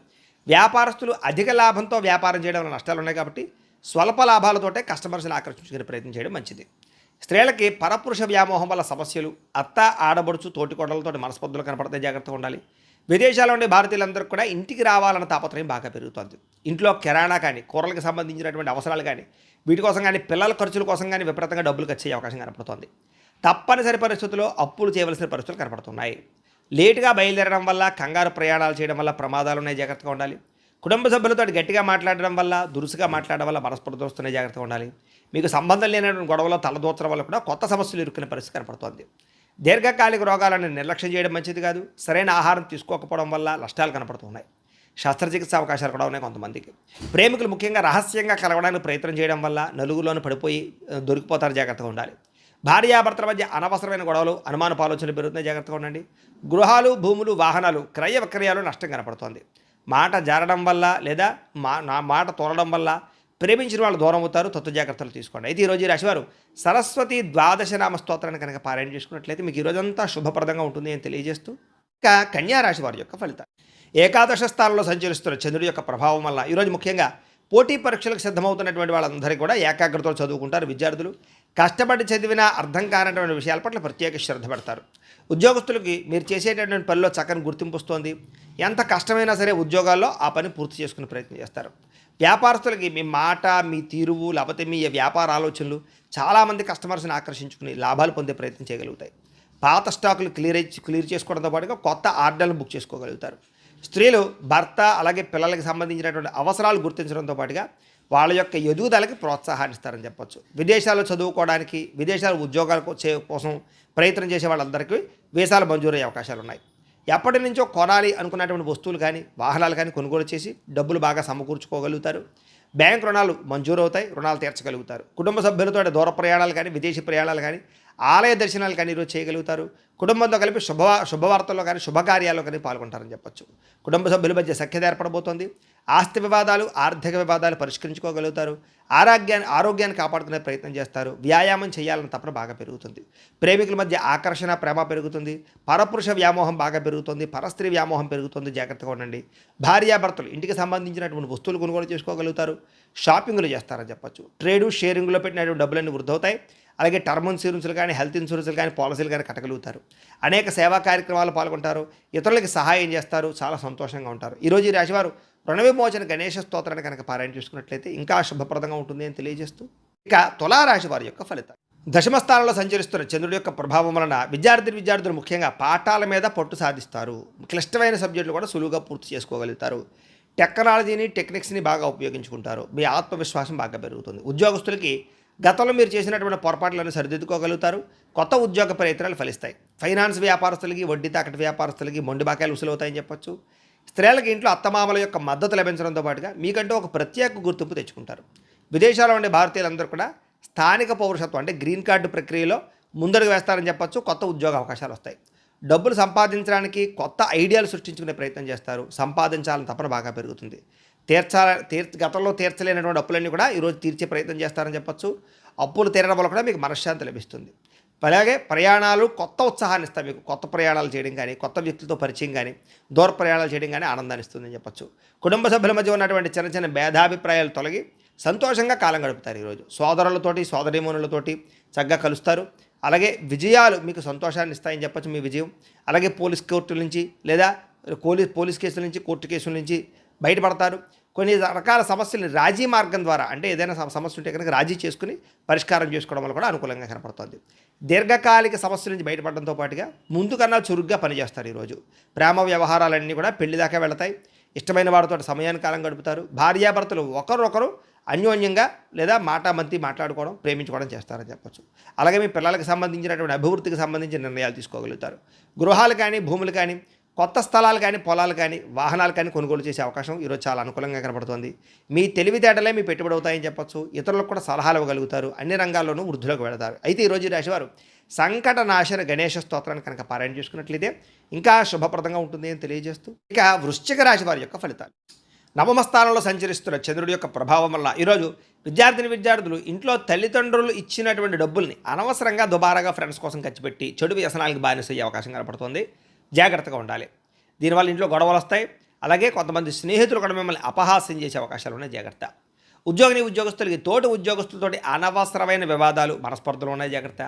వ్యాపారస్తులు అధిక లాభంతో వ్యాపారం చేయడం వల్ల నష్టాలు ఉన్నాయి కాబట్టి స్వల్ప లాభాలతోటే కస్టమర్స్ని ఆకర్షించుకునే ప్రయత్నం చేయడం మంచిది. స్త్రీలకి పరపురుష వ్యామోహం వల్ల సమస్యలు, అత్త, ఆడబడుచు, తోటికోడలతో మనస్పర్ధలు కనపడితే జాగ్రత్తగా ఉండాలి. విదేశాల్లో ఉండే భారతీయులందరూ కూడా ఇంటికి రావాలన్న తాపత్రయం బాగా పెరుగుతుంది. ఇంట్లో కిరాణా కానీ, కూరలకు సంబంధించినటువంటి అవసరాలు కానీ, వీటి కోసం కానీ, పిల్లల ఖర్చుల కోసం కానీ విపరీతంగా డబ్బులు ఖర్చు అయ్యే అవకాశం కనపడుతోంది. తప్పనిసరి పరిస్థితుల్లో అప్పులు చేయవలసిన పరిస్థితులు కనపడుతున్నాయి. లేటుగా బయలుదేరడం వల్ల, కంగారు ప్రయాణాలు చేయడం వల్ల ప్రమాదాలు ఉన్నాయి, జాగ్రత్తగా ఉండాలి. కుటుంబ సభ్యులతో గట్టిగా మాట్లాడడం వల్ల, దురుసుగా మాట్లాడడం వల్ల మనస్పర్ధలు వస్తున్నాయి, జాగ్రత్తగా ఉండాలి. మీకు సంబంధం లేనటువంటి గొడవలో తలదూర్చడం వల్ల కూడా కొత్త సమస్యలు ఇరుక్కునే పరిస్థితి కనపడుతోంది. దీర్ఘకాలిక రోగాలను నిర్లక్ష్యం చేయడం మంచిది కాదు. సరైన ఆహారం తీసుకోకపోవడం వల్ల నష్టాలు కనపడుతున్నాయి. శస్త్రచికిత్స అవకాశాలు కూడా ఉన్నాయి కొంతమందికి. ప్రేమికులు ముఖ్యంగా రహస్యంగా కలవడానికి ప్రయత్నం చేయడం వల్ల నలుగులోనూ పడిపోయి దొరికిపోతారు, జాగ్రత్తగా ఉండాలి. భార్యాభర్తల మధ్య అనవసరమైన గొడవలు, అనుమానపు ఆలోచనలు పెరుగుతున్నాయి, జాగ్రత్తగా ఉండండి. గృహాలు, భూములు, వాహనాలు క్రయ విక్రయాలు నష్టం కనపడుతోంది. మాట జారడం వల్ల లేదా నా మాట తోలడం వల్ల ప్రేమించిన వాళ్ళు దూరం అవుతారు, తత్వ జాగ్రత్తలు తీసుకోండి. అయితే ఈరోజు ఈ రాశివారు సరస్వతి ద్వాదశ నామ స్తోత్రాన్ని కనుక పారాయణ చేసుకున్నట్లయితే మీకు ఈరోజంతా శుభప్రదంగా ఉంటుంది అని తెలియజేస్తూ, ఇక కన్యా రాశి వారి యొక్క ఫలితాలు. ఏకాదశ స్థానంలో సంచరిస్తున్న చంద్రుడి యొక్క ప్రభావం వల్ల ఈరోజు ముఖ్యంగా పోటీ పరీక్షలకు సిద్ధమవుతున్నటువంటి వాళ్ళందరికీ కూడా ఏకాగ్రతతో చదువుకుంటారు. విద్యార్థులు కష్టపడి చదివినా అర్థం కానటువంటి విషయాల పట్ల ప్రత్యేక శ్రద్ధ పెడతారు. ఉద్యోగస్తులకి మీరు చేసేటటువంటి పనిలో చక్కని గుర్తింపు వస్తుంది. ఎంత కష్టమైనా సరే ఉద్యోగాల్లో ఆ పని పూర్తి చేసుకునే ప్రయత్నం చేస్తారు. వ్యాపారస్తులకి మీ మాట, మీ తీరువు, లేకపోతే మీ వ్యాపార ఆలోచనలు చాలామంది కస్టమర్స్ని ఆకర్షించుకుని లాభాలు పొందే ప్రయత్నం చేయగలుగుతాయి. పాత స్టాకులు క్లియర్ చేసుకోవడంతో పాటుగా కొత్త ఆర్డర్లను బుక్ చేసుకోగలుగుతారు. స్త్రీలు భర్త అలాగే పిల్లలకి సంబంధించినటువంటి అవసరాలు గుర్తించడంతో పాటుగా వాళ్ళ యొక్క ఎదుగుదలకి ప్రోత్సాహాన్ని ఇస్తారని చెప్పొచ్చు. విదేశాల్లో చదువుకోవడానికి, విదేశాల ఉద్యోగాల కోసం ప్రయత్నం చేసే వాళ్ళందరికీ వీసాలు మంజూరయ్యే అవకాశాలు ఉన్నాయి. ఎప్పటి నుంచో కొనాలి అనుకున్నటువంటి వస్తువులు కానీ, వాహనాలు కానీ కొనుగోలు చేసి డబ్బులు బాగా సమకూర్చుకోగలుగుతారు. బ్యాంక్ రుణాలు మంజూరు అవుతాయి, రుణాలు తీర్చగలుగుతారు. కుటుంబ సభ్యులతో దూర ప్రయాణాలు కానీ, విదేశీ ప్రయాణాలు కానీ, ఆలయ దర్శనాలు కానీ ఈరోజు చేయగలుగుతారు. కుటుంబంతో కలిపి శుభవార్తల్లో కానీ, శుభకార్యాల్లో కానీ పాల్గొంటారని చెప్పొచ్చు. కుటుంబ సభ్యుల మధ్య సఖ్యత ఏర్పడబోతోంది. ఆస్తి వివాదాలు, ఆర్థిక వివాదాలు పరిష్కరించుకోగలుగుతారు. ఆరోగ్యాన్ని కాపాడుకునే ప్రయత్నం చేస్తారు. వ్యాయామం చేయాలని తపన బాగా పెరుగుతుంది. ప్రేమికుల మధ్య ఆకర్షణ, ప్రేమ పెరుగుతుంది. పరపురుష వ్యామోహం బాగా పెరుగుతుంది. పరస్త్రీ వ్యామోహం పెరుగుతుంది, జాగ్రత్తగా ఉండండి. భార్యాభర్తలు ఇంటికి సంబంధించినటువంటి వస్తువులు కొనుగోలు చేసుకోగలుగుతారు. షాపింగ్లు చేస్తారని చెప్పొచ్చు. ట్రేడు, షేరింగ్లో పెట్టినటువంటి డబ్బులన్నీ వృద్ధి అవుతాయి. అలాగే టర్మ్ ఇన్సూరెన్స్లు కానీ, హెల్త్ ఇన్సూరెన్స్లు కానీ, పాలసీలు కానీ కట్టగలుగుతారు. అనేక సేవా కార్యక్రమాలు పాల్గొంటారు. ఇతరులకి సహాయం చేస్తారు. చాలా సంతోషంగా ఉంటారు. ఈరోజు ఈ రాశివారు రుణవిమోచన గణేష స్తోత్రాన్ని కనుక పారాయణ చేసుకున్నట్లయితే ఇంకా శుభప్రదంగా ఉంటుంది అని తెలియజేస్తూ, ఇక తులారాశి వారి యొక్క ఫలితాలు. దశమ స్థానంలో సంచరిస్తున్న చంద్రుడి యొక్క ప్రభావం వలన విద్యార్థులు ముఖ్యంగా పాఠాల మీద పట్టు సాధిస్తారు. క్లిష్టమైన సబ్జెక్టులు కూడా సులువుగా పూర్తి చేసుకోగలుగుతారు. టెక్నాలజీని, టెక్నిక్స్ని బాగా ఉపయోగించుకుంటారు. మీ ఆత్మవిశ్వాసం బాగా పెరుగుతుంది. ఉద్యోగస్తులకి గతంలో మీరు చేసినటువంటి పొరపాట్లను సరిదిద్దుకోగలుగుతారు. కొత్త ఉద్యోగ ప్రయత్నాలు ఫలిస్తాయి. ఫైనాన్స్ వ్యాపారస్తులకి, వడ్డీ తాకటి వ్యాపారస్తులకి మొండి బాకాయలు ఉసులవుతాయని చెప్పొచ్చు. స్త్రీలకి ఇంట్లో అత్తమామల యొక్క మద్దతు లభించడంతో పాటుగా మీకంటూ ఒక ప్రత్యేక గుర్తింపు తెచ్చుకుంటారు. విదేశాల్లో ఉండే భారతీయులందరూ కూడా స్థానిక పౌరసత్వం అంటే గ్రీన్ కార్డు ప్రక్రియలో ముందడుగు వేస్తారని చెప్పొచ్చు. కొత్త ఉద్యోగ అవకాశాలు వస్తాయి. డబ్బులు సంపాదించడానికి కొత్త ఐడియాలు సృష్టించుకునే ప్రయత్నం చేస్తారు. సంపాదించాలని తపన బాగా పెరుగుతుంది. గతంలో తీర్చలేనటువంటి అప్పులన్నీ కూడా ఈరోజు తీర్చే ప్రయత్నం చేస్తారని చెప్పొచ్చు. అప్పులు తీరడం వల్ల కూడా మీకు మనశ్శాంతి లభిస్తుంది. అలాగే ప్రయాణాలు కొత్త ఉత్సాహాన్ని ఇస్తాయి. మీకు కొత్త ప్రయాణాలు చేయడం కానీ, కొత్త వ్యక్తులతో పరిచయం కానీ, దూర ప్రయాణాలు చేయడం కానీ ఆనందాన్ని ఇస్తుందని చెప్పొచ్చు. కుటుంబ సభ్యుల మధ్య ఉన్నటువంటి చిన్న చిన్న భేదాభిప్రాయాలు తొలగి సంతోషంగా కాలం గడుపుతారు. ఈరోజు సోదరులతోటి, సోదరీమణులతోటి చక్కగా కలుస్తారు. అలాగే విజయాలు మీకు సంతోషాన్ని ఇస్తాయని చెప్పొచ్చు. మీ విజయం అలాగే పోలీస్ కోర్టుల నుంచి లేదా పోలీస్ కేసుల నుంచి, కోర్టు కేసుల నుంచి బయటపడతారు. కొన్ని రకాల సమస్యలు రాజీ మార్గం ద్వారా అంటే ఏదైనా సమస్య ఉంటే కనుక రాజీ చేసుకుని పరిష్కారం చేసుకోవడం వల్ల కూడా అనుకూలంగా కనపడుతుంది. దీర్ఘకాలిక సమస్యల నుంచి బయటపడడంతో పాటుగా ముందు కన్నా చురుగ్గా పనిచేస్తారు. ఈరోజు ప్రేమ వ్యవహారాలన్నీ కూడా పెళ్లి దాకా వెళతాయి. ఇష్టమైన వారితో సమయాన్ని కాలం గడుపుతారు. భార్యాభర్తలు ఒకరొకరు అన్యోన్యంగా లేదా మాటామంతి మాట్లాడుకోవడం, ప్రేమించుకోవడం చేస్తారని చెప్పొచ్చు. అలాగే మీ పిల్లలకు సంబంధించినటువంటి అభివృద్ధికి సంబంధించిన నిర్ణయాలు తీసుకోగలుగుతారు. గృహాలు కానీ, భూములు కానీ, కొత్త స్థలాలు కానీ, పొలాలు కానీ, వాహనాలు కానీ కొనుగోలు చేసే అవకాశం ఈరోజు చాలా అనుకూలంగా కనబడుతుంది. మీ తెలివితేటలే మీ పెట్టుబడి అవుతాయని చెప్పొచ్చు. ఇతరులకు కూడా సలహాలు ఇవ్వగలుగుతారు. అన్ని రంగాల్లోనూ వృద్ధిలోకి వెళతారు. అయితే ఈరోజు ఈ రాశివారు సంకటనాశన గణేష స్తోత్రాన్ని కనుక పారాయణ చేసుకున్నట్లయితే ఇంకా శుభప్రదంగా ఉంటుంది అని తెలియజేస్తూ, ఇక వృశ్చిక రాశి వారి యొక్క ఫలితాలు. నవమ స్థానంలో సంచరిస్తున్న చంద్రుడి యొక్క ప్రభావం వల్ల ఈరోజు విద్యార్థులు ఇంట్లో తల్లిదండ్రులు ఇచ్చినటువంటి డబ్బుల్ని అనవసరంగా దుబారాగా ఫ్రెండ్స్ కోసం ఖర్చు పెట్టి చెడు వ్యసనాలకు బానిసయ్యే అవకాశం కనపడుతుంది. జాగ్రత్తగా ఉండాలి. దీనివల్ల ఇంట్లో గొడవలు వస్తాయి. అలాగే కొంతమంది స్నేహితులు కూడా మిమ్మల్ని అపహాస్యం చేసే అవకాశాలు ఉన్నాయి. జాగ్రత్త. ఉద్యోగస్తులకి తోటి ఉద్యోగస్తులతోటి అనవసరమైన వివాదాలు, మనస్పర్ధలు ఉన్నాయి. జాగ్రత్త.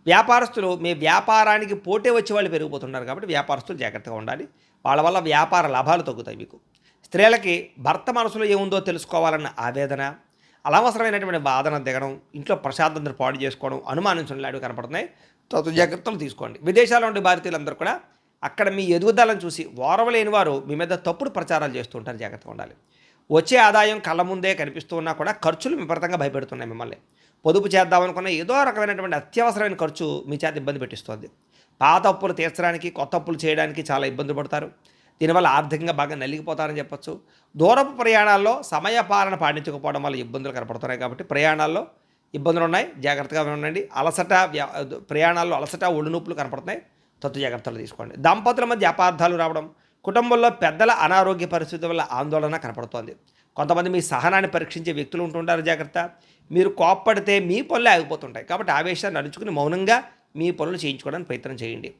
వ్యాపారస్తులు మీ వ్యాపారానికి పోటీ వచ్చే వాళ్ళు పెరిగిపోతున్నారు కాబట్టి వ్యాపారస్తులు జాగ్రత్తగా ఉండాలి. వాళ్ళ వల్ల వ్యాపార లాభాలు తగ్గుతాయి మీకు. స్త్రీలకి భర్త మనసులో ఏముందో తెలుసుకోవాలన్న ఆవేదన, అనవసరమైనటువంటి బాధన దిగడం, ఇంట్లో ప్రశాంతతను పాడు చేసుకోవడం, అనుమానించడం లాంటివి కనపడుతున్నాయి. జాగ్రత్తలు తీసుకోండి. విదేశాల్లో ఉండే భారతీయులందరూ కూడా అక్కడ మీ ఎదుగుదలను చూసి ఓర్వలేని వారు మీ మీద తప్పుడు ప్రచారాలు చేస్తూ ఉంటారు. జాగ్రత్తగా ఉండాలి. వచ్చే ఆదాయం కళ్ళ ముందే కనిపిస్తూ ఉన్నా కూడా ఖర్చులు విపరీతంగా భయపెడుతున్నాయి మిమ్మల్ని. పొదుపు చేద్దామనుకున్న ఏదో రకమైనటువంటి అత్యవసరమైన ఖర్చు మీ చేత ఇబ్బంది పెట్టిస్తుంది. పాత అప్పులు తీర్చడానికి, కొత్త అప్పులు చేయడానికి చాలా ఇబ్బంది పడతారు. దీనివల్ల ఆర్థికంగా బాగా నలిగిపోతారని చెప్పొచ్చు. దూరపు ప్రయాణాల్లో సమయ పాలన పాటించకపోవడం వల్ల ఇబ్బందులు కనపడుతున్నాయి కాబట్టి ప్రయాణాల్లో ఇబ్బందులు ఉన్నాయి. జాగ్రత్తగా ఉండండి. ప్రయాణాల్లో అలసట, ఒళ్ళు నొప్పులు కనపడుతున్నాయి. జాగ్రత్తలు తీసుకోండి. దంపతుల మధ్య అపార్థాలు రావడం, కుటుంబంలో పెద్దల అనారోగ్య పరిస్థితి వల్ల ఆందోళన కనపడుతోంది. కొంతమంది మీ సహనాన్ని పరీక్షించే వ్యక్తులు ఉంటుంటారు. జాగ్రత్త. మీరు కోప్పడితే మీ పనులే ఆగిపోతుంటాయి. కాబట్టి ఆవేశాన్ని నడుచుకుని మౌనంగా మీ పనులు చేయించుకోవడానికి ప్రయత్నం చేయండి.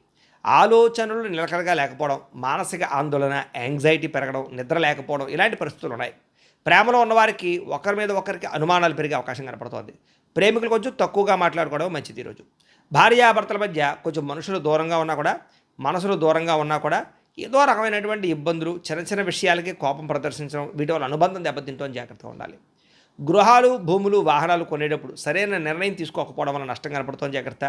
ఆలోచనలు నిలకడగా లేకపోవడం, మానసిక ఆందోళన, యాంగ్జైటీ పెరగడం, నిద్ర లేకపోవడం ఇలాంటి పరిస్థితులు ఉన్నాయి. ప్రేమలో ఉన్నవారికి ఒకరి మీద ఒకరికి అనుమానాలు పెరిగే అవకాశం కనపడుతోంది. ప్రేమికులు కొంచెం తక్కువగా మాట్లాడుకోవడం మంచిది ఈరోజు. భార్యాభర్తల మధ్య కొంచెం మనసులు దూరంగా ఉన్నా కూడా ఏదో రకమైనటువంటి ఇబ్బందులు, చిన్న చిన్న విషయాలకి కోపం ప్రదర్శించడం, వీటి వల్ల అనుబంధం దెబ్బతింటూ జాగ్రత్తగా ఉండాలి. గృహాలు, భూములు, వాహనాలు కొనేటప్పుడు సరైన నిర్ణయం తీసుకోకపోవడం వల్ల నష్టం కనపడుతుంది. జాగ్రత్త.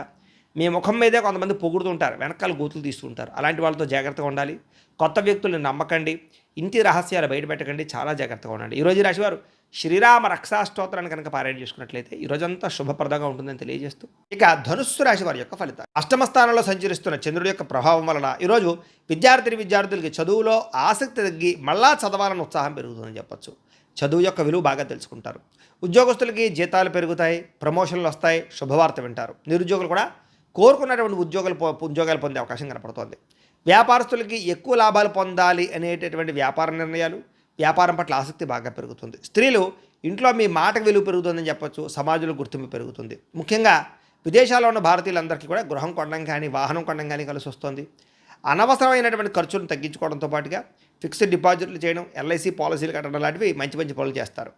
మీ ముఖం మీదే కొంతమంది పొగుడుతుంటారు, వెనకాల గూతులు తీస్తుంటారు. అలాంటి వాళ్ళతో జాగ్రత్తగా ఉండాలి. కొత్త వ్యక్తుల్ని నమ్మకండి. ఇంటి రహస్యాలు బయటపెట్టకండి. చాలా జాగ్రత్తగా ఉండండి. ఈరోజు రాశివారు శ్రీరామ రక్షాస్తోత్రాన్ని కనుక పారాయణ చేసుకున్నట్లయితే ఈరోజంతా శుభప్రదంగా ఉంటుందని తెలియజేస్తూ, ఇక ధనుస్సు రాశి వారి యొక్క ఫలితాలు. అష్టమ స్థానంలో సంచరిస్తున్న చంద్రుడి యొక్క ప్రభావం వలన ఈరోజు విద్యార్థులకి చదువులో ఆసక్తి తగ్గి మళ్ళా చదవాలని ఉత్సాహం పెరుగుతుందని చెప్పొచ్చు. చదువు యొక్క విలువ బాగా తెలుసుకుంటారు. ఉద్యోగస్తులకి జీతాలు పెరుగుతాయి, ప్రమోషన్లు వస్తాయి, శుభవార్త వింటారు. నిరుద్యోగులు కూడా కోరుకున్నటువంటి ఉద్యోగాలు పొందే అవకాశం కనపడుతోంది. వ్యాపారస్తులకి ఎక్కువ లాభాలు పొందాలి అనేటటువంటి వ్యాపార నిర్ణయాలు, వ్యాపారం పట్ల ఆసక్తి బాగా పెరుగుతుంది. స్త్రీలు ఇంట్లో మీ మాటకు విలువ పెరుగుతుందని చెప్పొచ్చు. సమాజంలో గుర్తింపు పెరుగుతుంది. ముఖ్యంగా విదేశాల్లో ఉన్న భారతీయులందరికీ కూడా గృహం కొనడం కానీ, వాహనం కొనడం కానీ కలిసి వస్తుంది. అనవసరమైనటువంటి ఖర్చులను తగ్గించుకోవడంతో పాటుగా ఫిక్స్డ్ డిపాజిట్లు చేయడం, ఎల్ఐసి పాలసీలు కట్టడం లాంటివి మంచి మంచి పనులు చేస్తారు.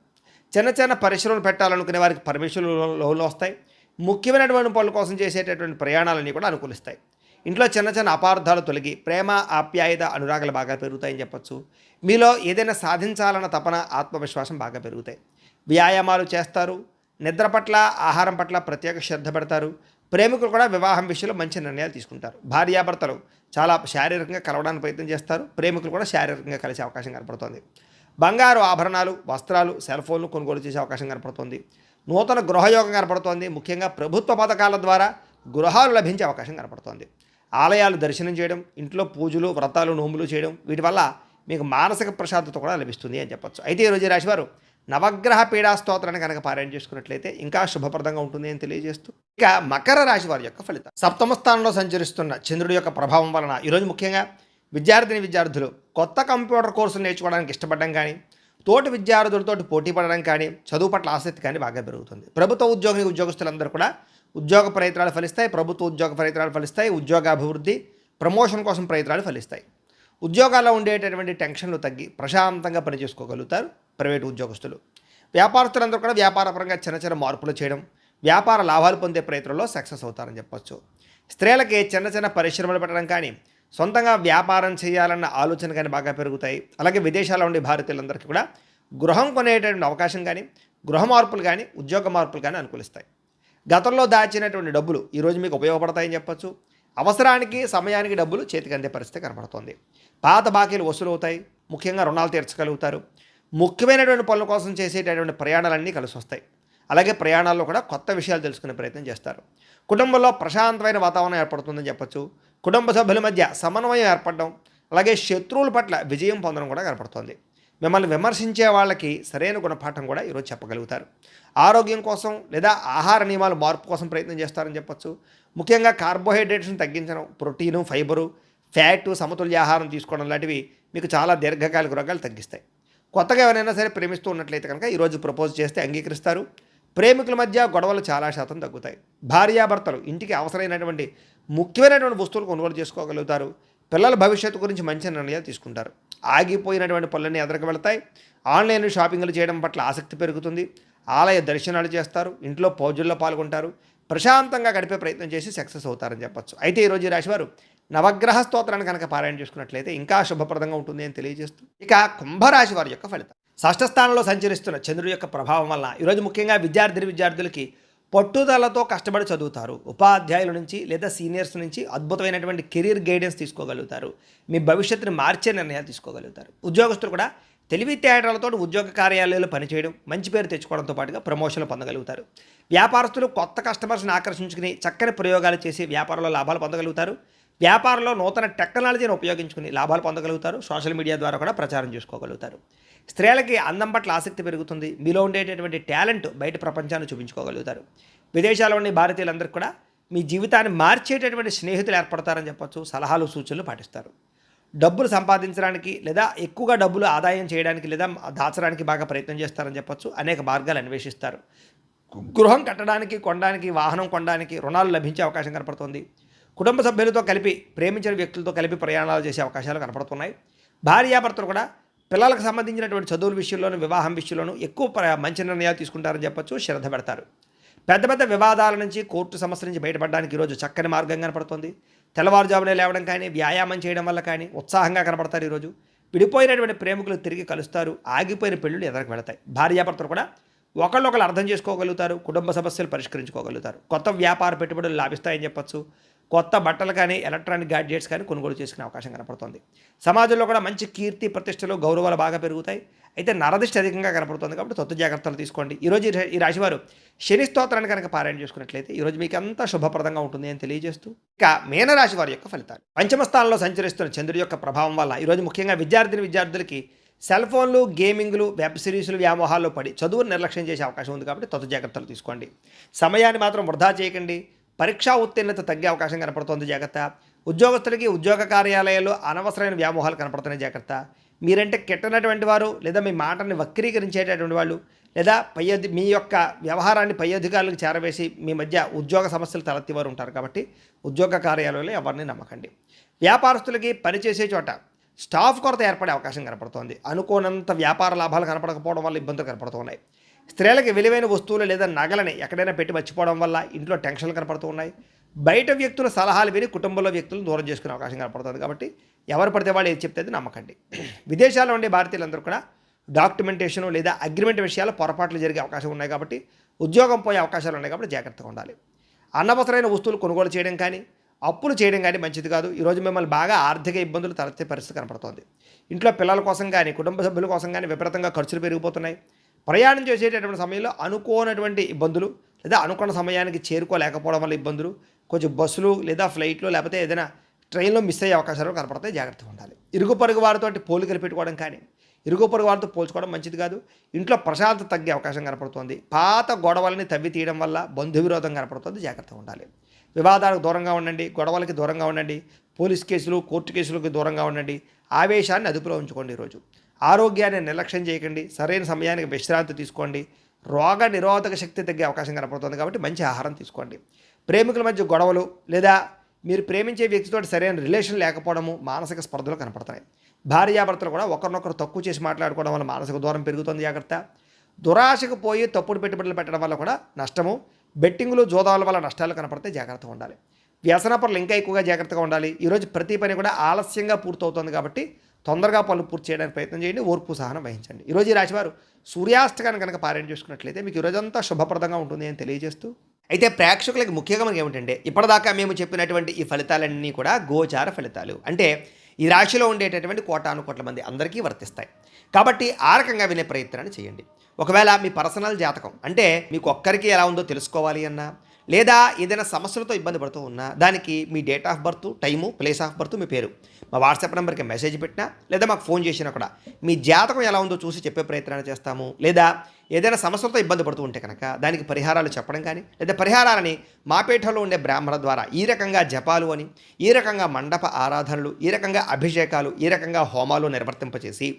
చిన్న చిన్న పరిశ్రమలు పెట్టాలనుకునే వారికి పర్మిషన్లు, లోన్లు వస్తాయి. ముఖ్యమైనటువంటి పనుల కోసం చేసేటటువంటి ప్రయాణాలన్నీ కూడా అనుకూలిస్తాయి. ఇంట్లో చిన్న చిన్న అపార్థాలు తొలగి ప్రేమ, ఆప్యాయత, అనురాగాలు బాగా పెరుగుతాయని చెప్పొచ్చు. మీలో ఏదైనా సాధించాలన్న తపన, ఆత్మవిశ్వాసం బాగా పెరుగుతాయి. వ్యాయామాలు చేస్తారు. నిద్ర పట్ల, ఆహారం పట్ల ప్రత్యేక శ్రద్ధ పెడతారు. ప్రేమికులు కూడా వివాహం విషయంలో మంచి నిర్ణయాలు తీసుకుంటారు. భార్యాభర్తలు చాలా శారీరకంగా కలవడానికి ప్రయత్నం చేస్తారు. ప్రేమికులు కూడా శారీరకంగా కలిసే అవకాశం కనపడుతుంది. బంగారు ఆభరణాలు, వస్త్రాలు, సెల్ ఫోన్లు కొనుగోలు చేసే అవకాశం కనపడుతుంది. నూతన గృహయోగం కనపడుతోంది. ముఖ్యంగా ప్రభుత్వ పథకాల ద్వారా గృహాలు లభించే అవకాశం కనపడుతోంది. ఆలయాలు దర్శనం చేయడం, ఇంట్లో పూజలు, వ్రతాలు, నోములు చేయడం, వీటి వల్ల మీకు మానసిక ప్రశాంతత కూడా లభిస్తుంది అని చెప్పొచ్చు. అయితే ఈరోజు రాశివారు నవగ్రహ పీడా స్తోత్రాన్ని కనుక పారాయణ చేసుకున్నట్లయితే ఇంకా శుభప్రదంగా ఉంటుంది అని తెలియజేస్తూ, ఇక మకర రాశి వారి యొక్క ఫలితం. సప్తమ స్థానంలో సంచరిస్తున్న చంద్రుడి యొక్క ప్రభావం వలన ఈరోజు ముఖ్యంగా విద్యార్థులు కొత్త కంప్యూటర్ కోర్సులు నేర్చుకోవడానికి ఇష్టపడడం కానీ, తోటి విద్యార్థులతో పోటీ పడడం కానీ, చదువు పట్ల ఆసక్తి కానీ బాగా పెరుగుతుంది. ప్రభుత్వ ఉద్యోగస్తులందరూ కూడా ఉద్యోగ ప్రయత్నాలు ఫలిస్తాయి. ప్రభుత్వ ఉద్యోగ ప్రయత్నాలు ఫలిస్తాయి. ఉద్యోగాభివృద్ధి, ప్రమోషన్ కోసం ప్రయత్నాలు ఫలిస్తాయి. ఉద్యోగాల్లో ఉండేటటువంటి టెన్షన్లు తగ్గి ప్రశాంతంగా పనిచేసుకోగలుగుతారు ప్రైవేటు ఉద్యోగస్తులు. వ్యాపారస్తులందరూ కూడా వ్యాపారపరంగా చిన్న చిన్న మార్పులు చేయడం, వ్యాపార లాభాలు పొందే ప్రయత్నంలో సక్సెస్ అవుతారని చెప్పొచ్చు. స్త్రీలకి చిన్న చిన్న పరిశ్రమలు పెట్టడం కానీ, సొంతంగా వ్యాపారం చేయాలన్న ఆలోచన కానీ బాగా పెరుగుతాయి. అలాగే విదేశాల్లో ఉండే భారతీయులందరికీ కూడా గృహం కొనేటటువంటి అవకాశం కానీ, గృహ మార్పులు కానీ, ఉద్యోగ మార్పులు కానీ అనుకూలిస్తాయి. గతంలో దాచినటువంటి డబ్బులు ఈరోజు మీకు ఉపయోగపడతాయని చెప్పొచ్చు. అవసరానికి, సమయానికి డబ్బులు చేతికి అందే పరిస్థితి కనపడుతుంది. పాత బాకీలు వసూలు అవుతాయి. ముఖ్యంగా రుణాలు తీర్చగలుగుతారు. ముఖ్యమైనటువంటి పనుల కోసం చేసేటటువంటి ప్రయాణాలన్నీ కలిసి వస్తాయి. అలాగే ప్రయాణాల్లో కూడా కొత్త విషయాలు తెలుసుకునే ప్రయత్నం చేస్తారు. కుటుంబంలో ప్రశాంతమైన వాతావరణం ఏర్పడుతుందని చెప్పొచ్చు. కుటుంబ సభ్యుల మధ్య సమన్వయం ఏర్పడడం, అలాగే శత్రువుల పట్ల విజయం పొందడం కూడా కనపడుతుంది. మిమ్మల్ని విమర్శించే వాళ్ళకి సరైన గుణపాఠం కూడా ఈరోజు చెప్పగలుగుతారు. ఆరోగ్యం కోసం లేదా ఆహార నియమాలు మార్పు కోసం ప్రయత్నం చేస్తారని చెప్పొచ్చు. ముఖ్యంగా కార్బోహైడ్రేట్స్ని తగ్గించడం, ప్రోటీను, ఫైబరు, ఫ్యాటు, సమతుల్య ఆహారం తీసుకోవడం లాంటివి మీకు చాలా దీర్ఘకాలిక రోగాలు తగ్గిస్తాయి. కొత్తగా ఎవరైనా సరే ప్రేమిస్తూ ఉన్నట్లయితే కనుక ఈరోజు ప్రపోజ్ చేస్తే అంగీకరిస్తారు. ప్రేమికుల మధ్య గొడవలు చాలా శాతం తగ్గుతాయి. భార్యాభర్తలు ఇంటికి అవసరమైనటువంటి ముఖ్యమైనటువంటి వస్తువులు కొనుగోలు చేసుకోగలుగుతారు. పిల్లల భవిష్యత్తు గురించి మంచి నిర్ణయాలు తీసుకుంటారు. ఆగిపోయినటువంటి పనులన్నీ ఎదురుకు వెళతాయి. ఆన్లైన్ షాపింగ్లు చేయడం పట్ల ఆసక్తి పెరుగుతుంది. ఆలయ దర్శనాలు చేస్తారు. ఇంట్లో పూజల్లో పాల్గొంటారు. ప్రశాంతంగా గడిపే ప్రయత్నం చేసి సక్సెస్ అవుతారని చెప్పొచ్చు. అయితే ఈరోజు ఈ రాశివారు నవగ్రహ స్తోత్రాన్ని కనుక పారాయణ చేసుకున్నట్లయితే ఇంకా శుభప్రదంగా ఉంటుంది అని తెలియజేస్తూ ఇక కుంభరాశి వారి యొక్క ఫలితం. షష్ఠ స్థానంలో సంచరిస్తున్న చంద్రుడి యొక్క ప్రభావం వల్ల ఈరోజు ముఖ్యంగా విద్యార్థులకి పట్టుదలతో కష్టపడి చదువుతారు. ఉపాధ్యాయుల నుంచి లేదా సీనియర్స్ నుంచి అద్భుతమైనటువంటి కెరీర్ గైడెన్స్ తీసుకోగలుగుతారు. మీ భవిష్యత్తుని మార్చే నిర్ణయాలు తీసుకోగలుగుతారు. ఉద్యోగస్తులు కూడా తెలివితేటలతో ఉద్యోగ కార్యాలయాల్లో పనిచేయడం, మంచి పేరు తెచ్చుకోవడంతో పాటుగా ప్రమోషన్లు పొందగలుగుతారు. వ్యాపారస్తులు కొత్త కస్టమర్స్ని ఆకర్షించుకుని చక్కని ప్రయోగాలు చేసి వ్యాపారంలో లాభాలు పొందగలుగుతారు. వ్యాపారంలో నూతన టెక్నాలజీని ఉపయోగించుకుని లాభాలు పొందగలుగుతారు. సోషల్ మీడియా ద్వారా కూడా ప్రచారం చేసుకోగలుగుతారు. స్త్రీలకి అందం పట్ల ఆసక్తి పెరుగుతుంది. మీలో ఉండేటటువంటి టాలెంట్ బయట ప్రపంచాన్ని చూపించుకోగలుగుతారు. విదేశాల్లో ఉండే భారతీయులందరికీ కూడా మీ జీవితాన్ని మార్చేటటువంటి స్నేహితులు ఏర్పడతారని చెప్పొచ్చు. సలహాలు సూచనలు పాటిస్తారు. డబ్బులు సంపాదించడానికి లేదా ఎక్కువగా డబ్బులు ఆదాయం చేయడానికి లేదా దాచడానికి బాగా ప్రయత్నం చేస్తారని చెప్పొచ్చు. అనేక మార్గాలు అన్వేషిస్తారు. గృహం కట్టడానికి, కొనడానికి, వాహనం కొనడానికి రుణాలు లభించే అవకాశం కనపడుతుంది. కుటుంబ సభ్యులతో కలిపి, ప్రేమించిన వ్యక్తులతో కలిపి ప్రయాణాలు చేసే అవకాశాలు కనపడుతున్నాయి. భార్యాభర్తలు కూడా పిల్లలకు సంబంధించినటువంటి చదువుల విషయంలోనూ, వివాహం విషయంలోనూ ఎక్కువ మంచి నిర్ణయాలు తీసుకుంటారని చెప్పొచ్చు. శ్రద్ధ పెడతారు. పెద్ద పెద్ద వివాదాల నుంచి, కోర్టు సమస్యల నుంచి బయటపడడానికి ఈరోజు చక్కని మార్గం కనపడుతుంది. తెల్లవారుజామునే లేవడం కానీ, వ్యాయామం చేయడం వల్ల కానీ ఉత్సాహంగా కనపడతారు. ఈరోజు విడిపోయినటువంటి ప్రేమికులు తిరిగి కలుస్తారు. ఆగిపోయిన పెళ్ళిళ్ళు ఎదురుకు వెళతాయి. భార్యాభర్తలు కూడా ఒకళ్ళొకళ్ళు అర్థం చేసుకోగలుగుతారు. కుటుంబ సమస్యలు పరిష్కరించుకోగలుగుతారు. కొత్త వ్యాపార పెట్టుబడులు లాభిస్తాయని చెప్పొచ్చు. కొత్త బట్టలు కానీ, ఎలక్ట్రానిక్ గ్యాడ్జెట్స్ కానీ కొనుగోలు చేసుకునే అవకాశం కనపడుతుంది. సమాజంలో కూడా మంచి కీర్తి, ప్రతిష్టలు, గౌరవాలు బాగా పెరుగుతాయి. అయితే నరదిష్టి అధికంగా కనపడుతుంది కాబట్టి తొత్తు జాగ్రత్తలు తీసుకోండి. ఈరోజు ఈ రాశివారు శని స్తోత్రాన్ని కనుక పారాయణ చేసుకున్నట్లయితే ఈరోజు మీకు అంతా శుభప్రదంగా ఉంటుంది అని తెలియజేస్తూ ఇక మీనరాశి వారి యొక్క ఫలితాలు. పంచమ స్థానంలో సంచరిస్తున్న చంద్రుడి యొక్క ప్రభావం వల్ల ఈరోజు ముఖ్యంగా విద్యార్థులకి సెల్ ఫోన్లు, గేమింగ్లు, వెబ్ సిరీస్లు వ్యామోహాల్లో పడి చదువును నిర్లక్ష్యం చేసే అవకాశం ఉంది కాబట్టి తొత్తు జాగ్రత్తలు తీసుకోండి. సమయాన్ని మాత్రం వృధా చేయకండి. పరీక్షా ఉత్తీర్ణత తగ్గే అవకాశం కనపడుతోంది. జాగ్రత్త. ఉద్యోగస్తులకి ఉద్యోగ కార్యాలయాల్లో అనవసరమైన వ్యామోహాలు కనపడుతున్నాయి. జాగ్రత్త. మీరంటే కెట్టనటువంటి వారు లేదా మీ మాటని వక్రీకరించేటటువంటి వాళ్ళు లేదా మీ యొక్క వ్యవహారాన్ని పై అధికారులకు చేరవేసి మీ మధ్య ఉద్యోగ సమస్యలు తలెత్తేవారు ఉంటారు కాబట్టి ఉద్యోగ కార్యాలయంలో ఎవరిని నమ్మకండి. వ్యాపారస్తులకి పనిచేసే చోట స్టాఫ్ కొరత ఏర్పడే అవకాశం కనపడుతోంది. అనుకోనంత వ్యాపార లాభాలు కనపడకపోవడం వల్ల ఇబ్బందులు కనపడుతున్నాయి. స్త్రీలకి విలువైన వస్తువులు లేదా నగలని ఎక్కడైనా పెట్టి మర్చిపోవడం వల్ల ఇంట్లో టెన్షన్లు కనపడుతూ ఉన్నాయి. బయట వ్యక్తుల సలహాలు విని కుటుంబంలో వ్యక్తులను దూరం చేసుకునే అవకాశం కనపడుతుంది కాబట్టి ఎవరు పడితే వాళ్ళు ఏది చెప్తే నమ్మకండి. విదేశాల్లో ఉండే భారతీయులందరూ కూడా డాక్యుమెంటేషన్ లేదా అగ్రిమెంట్ విషయాలు పొరపాట్లు జరిగే అవకాశం ఉన్నాయి కాబట్టి ఉద్యోగం పోయే అవకాశాలు ఉన్నాయి కాబట్టి జాగ్రత్తగా ఉండాలి. అనవసరమైన వస్తువులు కొనుగోలు చేయడం కానీ, అప్పులు చేయడం కానీ మంచిది కాదు. ఈరోజు మిమ్మల్ని బాగా ఆర్థిక ఇబ్బందులు తలెత్తే పరిస్థితి కనపడుతోంది. ఇంట్లో పిల్లల కోసం కానీ, కుటుంబ సభ్యుల కోసం కానీ విపరీతంగా ఖర్చులు పెరిగిపోతున్నాయి. ప్రయాణం చేసేటటువంటి సమయంలో అనుకోనటువంటి ఇబ్బందులు లేదా అనుకున్న సమయానికి చేరుకోలేకపోవడం వల్ల ఇబ్బందులు, కొంచెం బస్సులు లేదా ఫ్లైట్లు లేకపోతే ఏదైనా ట్రైన్లో మిస్ అయ్యే అవకాశాలు కనపడతాయి. జాగ్రత్తగా ఉండాలి. ఇరుగు పొరుగు వారితో పోలికలు పెట్టుకోవడం కానీ, ఇరుగు పొరుగు వారితో పోల్చుకోవడం మంచిది కాదు. ఇంట్లో ప్రశాంతత తగ్గే అవకాశం కనపడుతుంది. పాత గొడవలని తవ్వి తీయడం వల్ల బంధు విరోధం కనపడుతుంది. జాగ్రత్తగా ఉండాలి. వివాదాలకు దూరంగా ఉండండి. గొడవలకి దూరంగా ఉండండి. పోలీస్ కేసులు, కోర్టు కేసులకు దూరంగా ఉండండి. ఆవేశాన్ని అదుపులో ఉంచుకోండి. ఈరోజు ఆరోగ్యాన్ని నిర్లక్ష్యం చేయకండి. సరైన సమయానికి విశ్రాంతి తీసుకోండి. రోగ నిరోధక శక్తి తగ్గే అవకాశం కనపడుతుంది కాబట్టి మంచి ఆహారం తీసుకోండి. ప్రేమికుల మధ్య గొడవలు లేదా మీరు ప్రేమించే వ్యక్తితో సరైన రిలేషన్ లేకపోవడము మానసిక స్పర్ధలు కనపడతాయి. భార్యాభర్తలు కూడా ఒకరినొకరు తక్కువ చేసి మాట్లాడుకోవడం వల్ల మానసిక దూరం పెరుగుతుంది. జాగ్రత్త. దురాశకు పోయి తప్పుడు పెట్టుబడులు పెట్టడం వల్ల కూడా నష్టము. బెట్టింగులు, జోదాల వల్ల నష్టాలు కనపడితే జాగ్రత్తగా ఉండాలి. వ్యసన పనులు ఇంకా ఎక్కువగా జాగ్రత్తగా ఉండాలి. ఈరోజు ప్రతి పని కూడా ఆలస్యంగా పూర్తవుతుంది కాబట్టి తొందరగా పనులు పూర్తి చేయడానికి ప్రయత్నం చేయండి. ఓర్పు సహనం వహించండి. ఈరోజు ఈ రాశివారు సూర్యాస్తకాన్ని కనుక పారాయణ చేసుకున్నట్లయితే మీకు ఈరోజంతా శుభప్రదంగా ఉంటుంది అని తెలియజేస్తూ అయితే ప్రేక్షకులకి ముఖ్యంగా మనకి ఏమిటంటే ఇప్పటిదాకా మేము చెప్పినటువంటి ఈ ఫలితాలన్నీ కూడా గోచార ఫలితాలు. అంటే ఈ రాశిలో ఉండేటటువంటి కోటాను కోట్ల మంది అందరికీ వర్తిస్తాయి కాబట్టి ఆ రకంగా వినే ప్రయత్నాన్ని చేయండి. ఒకవేళ మీ పర్సనల్ జాతకం అంటే మీకు ఒక్కరికి ఎలా ఉందో తెలుసుకోవాలి అన్నా లేదా ఏదైనా సమస్యలతో ఇబ్బంది పడుతూ ఉన్నా దానికి మీ date of birth, time, place of birth, మీ పేరు మా వాట్సాప్ నెంబర్కి మెసేజ్ పెట్టినా లేదా మాకు ఫోన్ చేసినా కూడా మీ జాతకం ఎలా ఉందో చూసి చెప్పే ప్రయత్నాన్ని చేస్తాము. లేదా ఏదైనా సమస్యలతో ఇబ్బంది పడుతూ ఉంటే కనుక దానికి పరిహారాలు చెప్పడం కానీ లేదా పరిహారాలని మా పీఠంలో ఉండే బ్రాహ్మణ ద్వారా ఈ రకంగా జపాలు అని, ఈ రకంగా మండప ఆరాధనలు, ఈ రకంగా అభిషేకాలు, ఈ రకంగా హోమాలు నిర్వర్తింపచేసి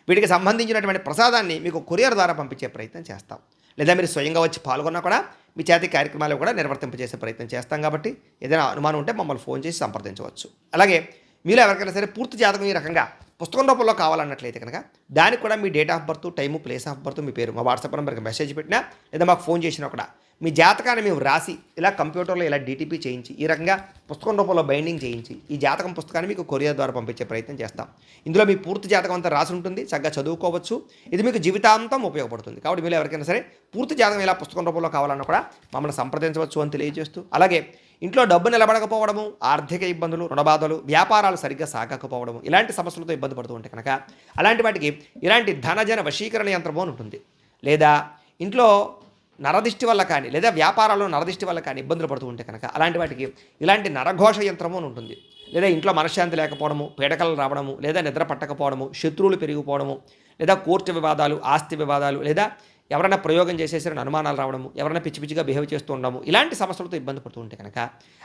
వీటికి సంబంధించినటువంటి ప్రసాదాన్ని మీకు కొరియర్ ద్వారా పంపించే ప్రయత్నం చేస్తాం. లేదా మీరు స్వయంగా వచ్చి పాల్గొన్నా కూడా మీ చేతి కార్యక్రమాలు కూడా నిర్వర్తింపజేసే ప్రయత్నం చేస్తాం. కాబట్టి ఏదైనా అనుమానం ఉంటే మమ్మల్ని ఫోన్ చేసి సంప్రదించవచ్చు. అలాగే మీలో ఎవరికైనా సరే పూర్తి జాతకం ఈ రకంగా పుస్తకం రూపంలో కావాలన్నట్లయితే కనుక దానికి కూడా మీ date of birth, time, place of birth, మీ పేరు మా వాట్సాప్ నెంబర్కి మెసేజ్ పెట్టినా లేదా మాకు ఫోన్ చేసినా కూడా మీ జాతకాన్ని మేము రాసి ఇలా కంప్యూటర్లో ఇలా డీటీపీ చేయించి ఈ రకంగా పుస్తకం రూపంలో బైండింగ్ చేయించి ఈ జాతకం పుస్తకాన్ని మీకు కొరియర్ ద్వారా పంపించే ప్రయత్నం చేస్తాం. ఇందులో మీ పూర్తి జాతకం అంతా రాసి ఉంటుంది, చక్కగా చదువుకోవచ్చు. ఇది మీకు జీవితాంతం ఉపయోగపడుతుంది. కాబట్టి మీరు ఎవరికైనా సరే పూర్తి జాతకం ఇలా పుస్తకం రూపంలో కావాలన్నా కూడా మమ్మల్ని సంప్రదించవచ్చు అని తెలియజేస్తూ, అలాగే ఇంట్లో డబ్బు నిలబడకపోవడము, ఆర్థిక ఇబ్బందులు, రుణబాధలు, వ్యాపారాలు సరిగ్గా సాగకపోవడము, ఇలాంటి సమస్యలతో ఇబ్బంది పడుతూ ఉంటే కనుక అలాంటి వాటికి ఇలాంటి ధనజన వశీకరణ యంత్రము అని ఉంటుంది. లేదా ఇంట్లో నరదిష్టి వల్ల కానీ లేదా వ్యాపారాల్లో నరదిష్టి వల్ల కానీ ఇబ్బందులు పడుతూ ఉంటే కనుక అలాంటి వాటికి ఇలాంటి నరఘోష యంత్రము అని ఉంటుంది. లేదా ఇంట్లో మనశ్శాంతి లేకపోవడము, పీడకలు రావడము, లేదా నిద్ర పట్టకపోవడము, శత్రువులు పెరిగిపోవడము, లేదా కోర్టు వివాదాలు, ఆస్తి వివాదాలు, లేదా ఎవరైనా ప్రయోగం చేసేసరికి అనుమానాలు రావడము, ఎవరైనా పిచ్చి పిచ్చిగా బిహేవ్ చేస్తూ ఉండడము, ఇలాంటి సమస్యలతో ఇబ్బంది పడుతూ ఉంటే కనుక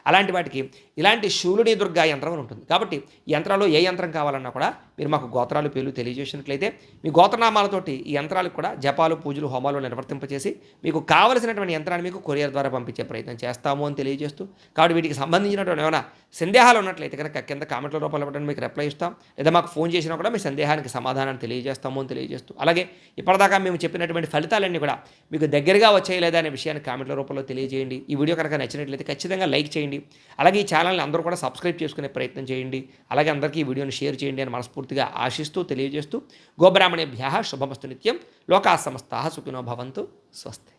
అలాంటి వాటికి ఇలాంటి శూలుని దుర్గా యంత్రం అని ఉంటుంది. కాబట్టి ఈ యంత్రాల్లో ఏ యంత్రం కావాలన్నా కూడా మీరు మాకు గోత్రాలు, పేర్లు తెలియజేసినట్లయితే మీ గోత్రనామాలతోటి ఈ యంత్రాలకు కూడా జపాలు, పూజలు, హోమాలు నిర్వర్తింపచేసి మీకు కావలసినటువంటి యంత్రాన్ని మీకు కొరియర్ ద్వారా పంపించే ప్రయత్నం చేస్తాము అని తెలియజేస్తూ, కాబట్టి వీటికి సంబంధించినటువంటి ఏమైనా సందేహాలు ఉన్నట్లయితే కనుక కింద కామెంట్ల రూపంలో పెట్టండి, మీకు రిప్లై ఇస్తాం. లేదా మాకు ఫోన్ చేసినా కూడా మీ సందేహానికి సమాధానాన్ని తెలియజేస్తాము అని తెలియజేస్తూ, అలాగే ఇప్పటిదాకా మేము చెప్పినటువంటి ఫలితాలన్నీ కూడా మీకు దగ్గరగా వచ్చాయి లేదా అనే విషయాన్ని కామెంట్ల రూపంలో తెలియజేయండి. ఈ వీడియో కనుక నచ్చినట్లయితే ఖచ్చితంగా లైక్ చేయండి. అలాగే ఈ ఛానల్ని అందరూ కూడా సబ్స్క్రైబ్ చేసుకునే ప్రయత్నం చేయండి. అలాగే అందరికీ ఈ వీడియోని షేర్ చేయండి అని మనస్ఫూర్తిగా ఆశిస్తూ తెలియజేస్తూ, గోబ్రాహ్మణేభ్యః శుభమస్తు నిత్యం. లోకాः సమస్తాः సుఖినో భవంతు. స్వస్తి.